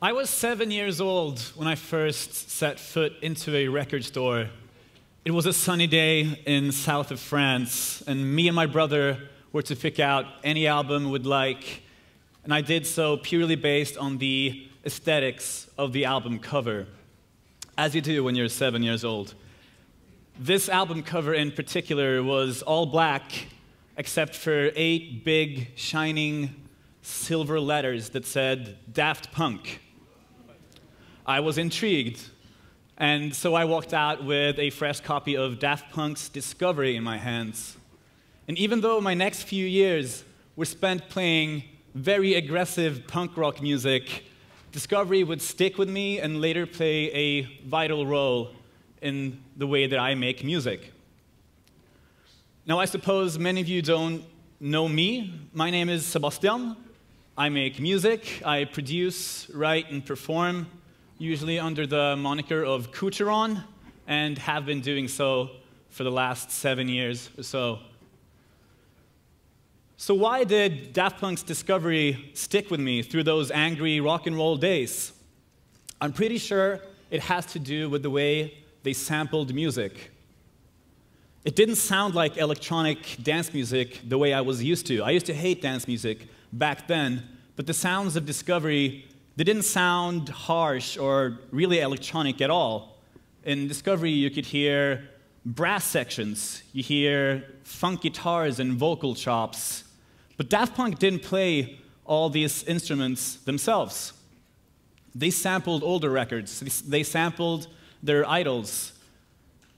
I was 7 years old when I first set foot into a record store. It was a sunny day in south of France, and me and my brother were to pick out any album we'd like, and I did so purely based on the aesthetics of the album cover, as you do when you're 7 years old. This album cover in particular was all black, except for 8 big, shining silver letters that said Daft Punk. I was intrigued, and so I walked out with a fresh copy of Daft Punk's Discovery in my hands. And even though my next few years were spent playing very aggressive punk rock music, Discovery would stick with me and later play a vital role in the way that I make music. Now, I suppose many of you don't know me. My name is Sebastian. I make music. I produce, write, and perform, usually under the moniker of Coucheron, and have been doing so for the last 7 years or so. So why did Daft Punk's Discovery stick with me through those angry rock and roll days? I'm pretty sure it has to do with the way they sampled music. It didn't sound like electronic dance music the way I was used to. I used to hate dance music back then, but the sounds of Discovery, they didn't sound harsh or really electronic at all. In Discovery, you could hear brass sections, you hear funk guitars and vocal chops. But Daft Punk didn't play all these instruments themselves. They sampled older records. They sampled their idols,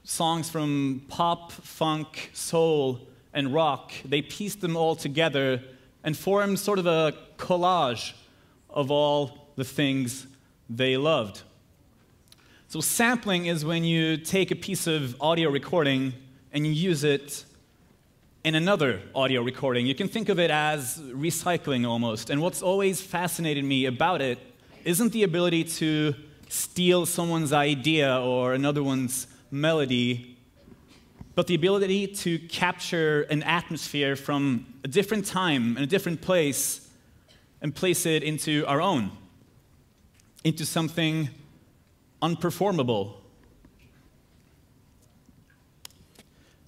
songs from pop, funk, soul, and rock. They pieced them all together and formed sort of a collage of all the things they loved. So sampling is when you take a piece of audio recording and you use it in another audio recording. You can think of it as recycling almost. And what's always fascinated me about it isn't the ability to steal someone's idea or another one's melody, but the ability to capture an atmosphere from a different time and a different place and place it into our own, into something unperformable.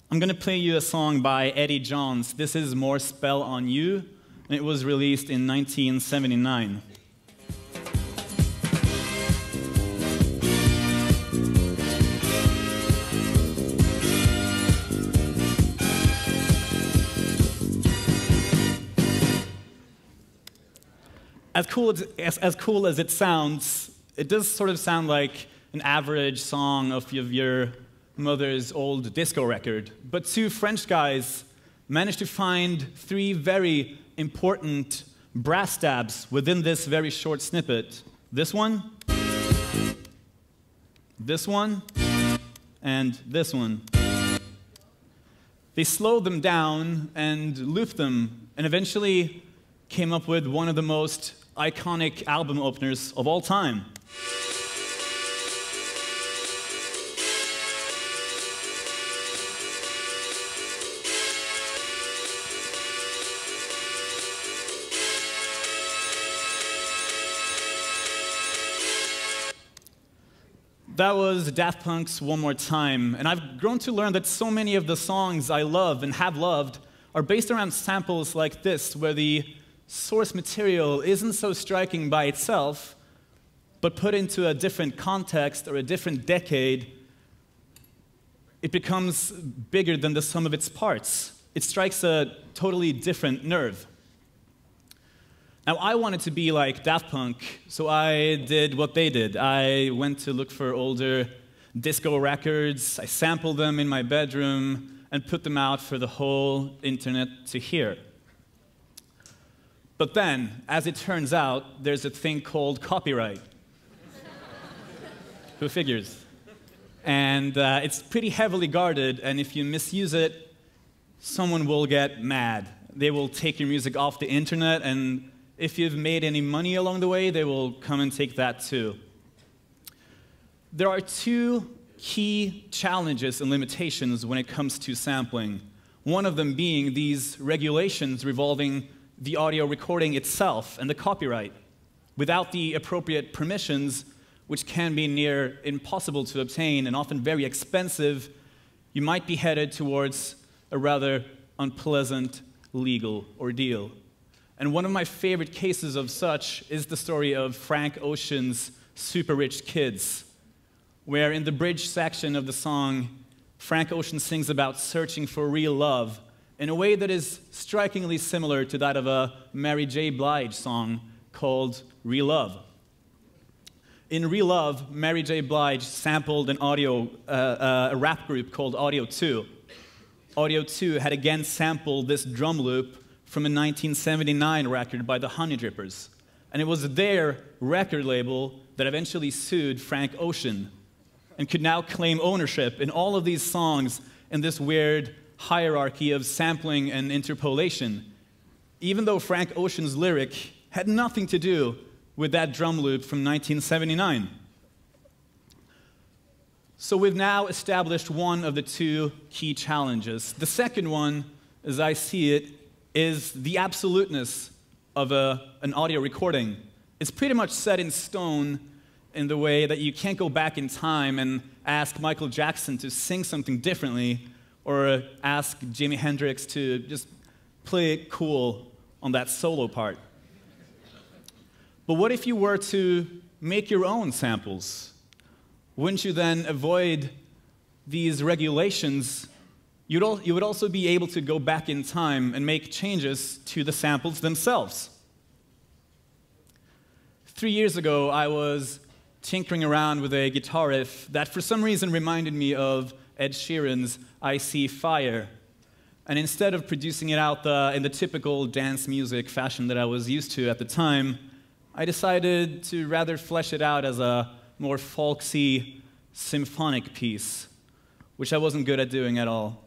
I'm going to play you a song by Eddie Johns. This is More Spell on You, and it was released in 1979. As cool as it sounds, it does sort of sound like an average song of your mother's old disco record. But 2 French guys managed to find 3 very important brass stabs within this very short snippet. This one, and this one. They slowed them down and looped them, and eventually came up with one of the most iconic album openers of all time. That was Daft Punk's One More Time, and I've grown to learn that so many of the songs I love and have loved are based around samples like this, where the source material isn't so striking by itself, but put into a different context or a different decade, it becomes bigger than the sum of its parts. It strikes a totally different nerve. Now, I wanted to be like Daft Punk, so I did what they did. I went to look for older disco records, I sampled them in my bedroom, and put them out for the whole internet to hear. But then, as it turns out, there's a thing called copyright. Who figures? And it's pretty heavily guarded, and if you misuse it, someone will get mad. They will take your music off the internet, and if you've made any money along the way, they will come and take that too. There are 2 key challenges and limitations when it comes to sampling. One of them being these regulations revolving the audio recording itself and the copyright. without the appropriate permissions, which can be near impossible to obtain and often very expensive, you might be headed towards a rather unpleasant legal ordeal. And one of my favorite cases of such is the story of Frank Ocean's Super Rich Kids, where in the bridge section of the song, Frank Ocean sings about searching for real love in a way that is strikingly similar to that of a Mary J. Blige song called Real Love. In Real Love, Mary J. Blige sampled a rap group called Audio 2. Audio 2 had again sampled this drum loop from a 1979 record by the Honey Drippers. And it was their record label that eventually sued Frank Ocean and could now claim ownership in all of these songs in this weird hierarchy of sampling and interpolation, even though Frank Ocean's lyric had nothing to do with that drum loop from 1979. So we've now established one of the two key challenges. The second one, as I see it, is the absoluteness of an audio recording. It's pretty much set in stone in the way that you can't go back in time and ask Michael Jackson to sing something differently or ask Jimi Hendrix to just play it cool on that solo part. But what if you were to make your own samples? Wouldn't you then avoid these regulations? You would also be able to go back in time and make changes to the samples themselves. 3 years ago, I was tinkering around with a guitar riff that for some reason reminded me of Ed Sheeran's I See Fire. And instead of producing it out in the typical dance music fashion that I was used to at the time, I decided to rather flesh it out as a more folksy, symphonic piece, which I wasn't good at doing at all.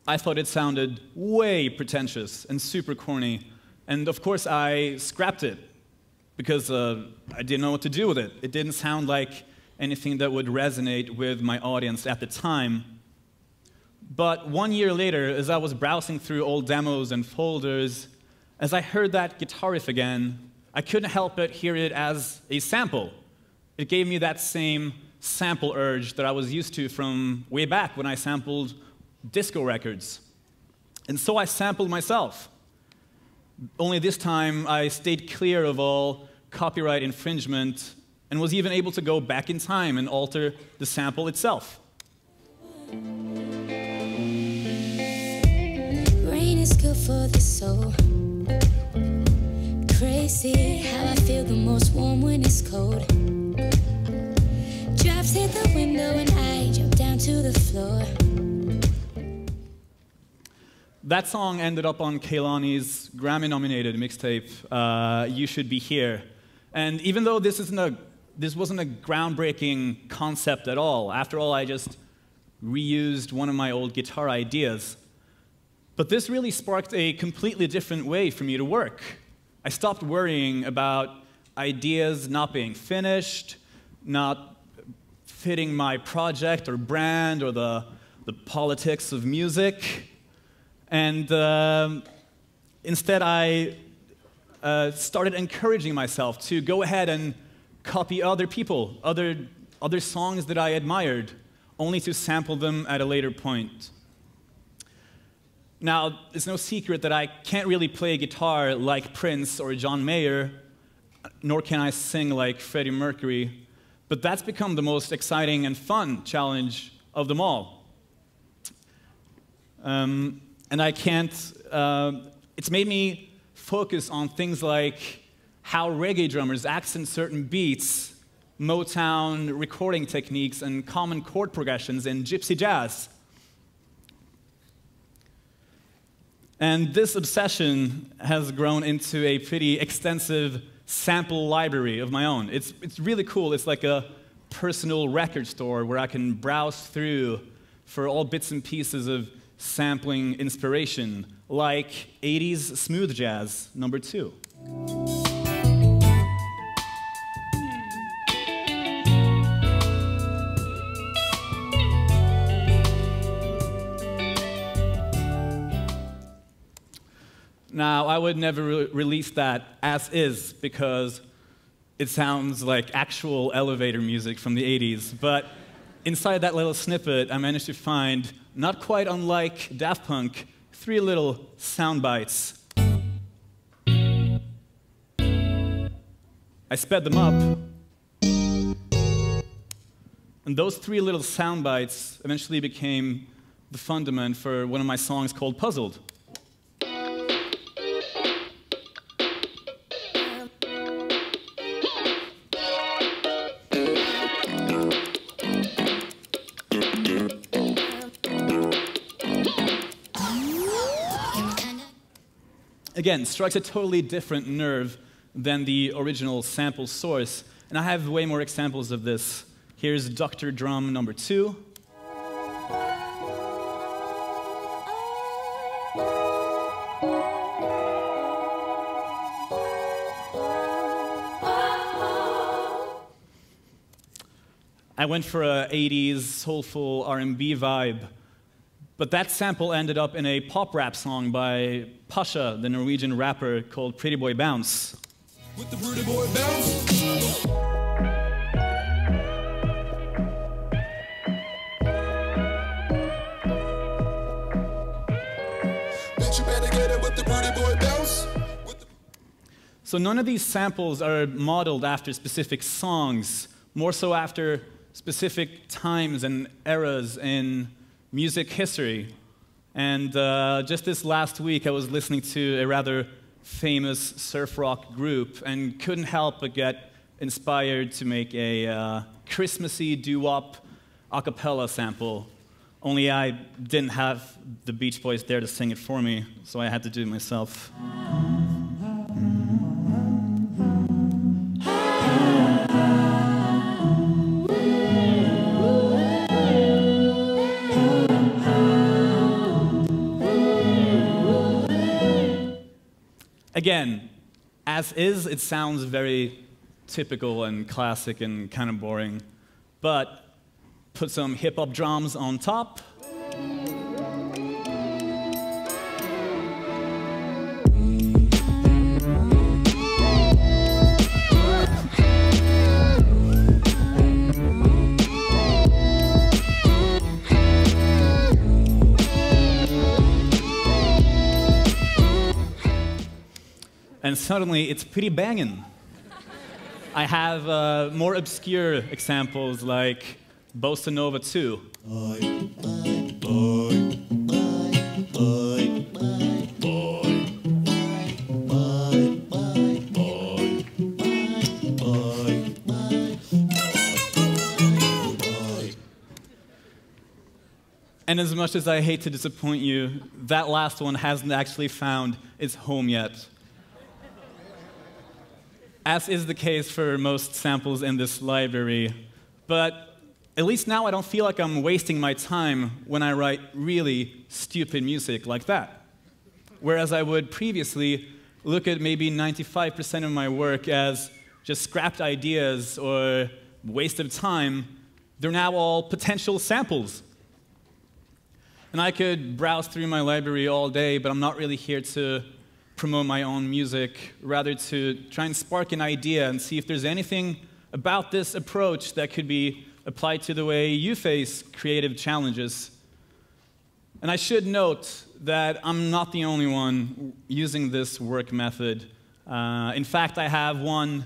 I thought it sounded way pretentious and super corny, and of course I scrapped it because I didn't know what to do with it. It didn't sound like anything that would resonate with my audience at the time. But 1 year later, as I was browsing through old demos and folders, as I heard that guitar riff again, I couldn't help but hear it as a sample. It gave me that same sample urge that I was used to from way back when I sampled disco records. And so I sampled myself. Only this time I stayed clear of all copyright infringement and was even able to go back in time and alter the sample itself. Rain is good for the soul. Crazy how I feel the most warm when it's cold. Drops hit the window and I jump down to the floor. That song ended up on Kehlani's Grammy-nominated mixtape, You Should Be Here. And even though this wasn't a groundbreaking concept at all, after all, I just reused one of my old guitar ideas. But this really sparked a completely different way for me to work. I stopped worrying about ideas not being finished, not fitting my project or brand or the politics of music. And instead, I started encouraging myself to go ahead and copy other people, other songs that I admired, only to sample them at a later point. Now, it's no secret that I can't really play guitar like Prince or John Mayer, nor can I sing like Freddie Mercury, but that's become the most exciting and fun challenge of them all. And I can't, it's made me focus on things like how reggae drummers accent certain beats, Motown recording techniques, and common chord progressions in gypsy jazz. And this obsession has grown into a pretty extensive sample library of my own. It's really cool. It's like a personal record store where I can browse through for all bits and pieces of sampling inspiration, like 80s smooth jazz, number 2. Now, I would never release that as is because it sounds like actual elevator music from the 80s, but inside that little snippet, I managed to find, not quite unlike Daft Punk, 3 little sound bites. I sped them up, and those 3 little sound bites eventually became the fundament for one of my songs called Puzzled. Again, strikes a totally different nerve than the original sample source, and I have way more examples of this. Here's Dr. Drum number 2. I went for a 80s soulful R&B vibe, but that sample ended up in a pop rap song by Pasha, the Norwegian rapper, called Pretty Boy Bounce. With the Pretty Boy Bounce. Bitch, you better get it with the Pretty Boy Bounce. So none of these samples are modeled after specific songs, more so after specific times and eras in music history. And just this last week, I was listening to a rather famous surf rock group and couldn't help but get inspired to make a Christmassy doo-wop a cappella sample. Only I didn't have the Beach Boys there to sing it for me, so I had to do it myself. Again, as is, it sounds very typical and classic and kind of boring, but put some hip-hop drums on top. And suddenly, it's pretty banging. I have more obscure examples like Bossa Nova 2. And as much as I hate to disappoint you, that last one hasn't actually found its home yet. As is the case for most samples in this library, but at least now I don't feel like I'm wasting my time when I write really stupid music like that. Whereas I would previously look at maybe 95% of my work as just scrapped ideas or waste of time, they're now all potential samples. And I could browse through my library all day, but I'm not really here to promote my own music, rather to try and spark an idea and see if there's anything about this approach that could be applied to the way you face creative challenges. And I should note that I'm not the only one using this work method. In fact, I have one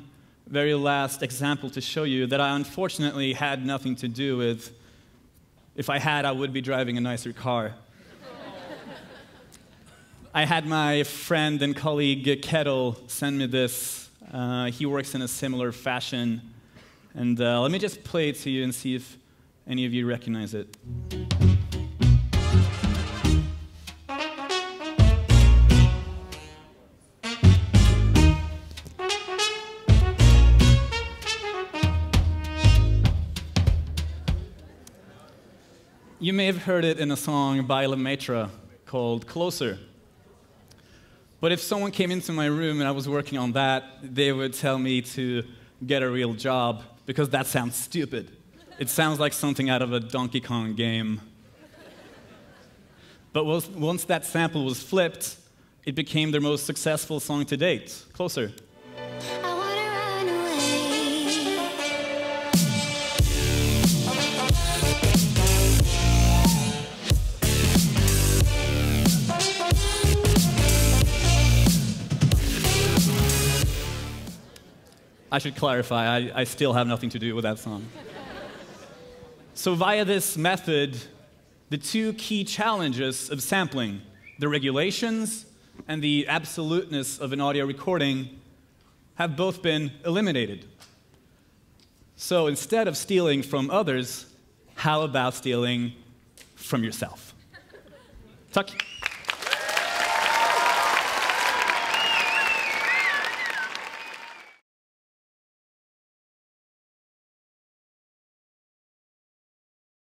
very last example to show you that I unfortunately had nothing to do with. If I had, I would be driving a nicer car. I had my friend and colleague Kettle send me this. He works in a similar fashion. And let me just play it to you and see if any of you recognize it. You may have heard it in a song by Lemaitre called Closer. But if someone came into my room and I was working on that, they would tell me to get a real job, because that sounds stupid. It sounds like something out of a Donkey Kong game. But once that sample was flipped, it became their most successful song to date, Closer. I wanna run away. I should clarify, I still have nothing to do with that song. So via this method, the two key challenges of sampling, the regulations and the absoluteness of an audio recording, have both been eliminated. So instead of stealing from others, how about stealing from yourself? Tack.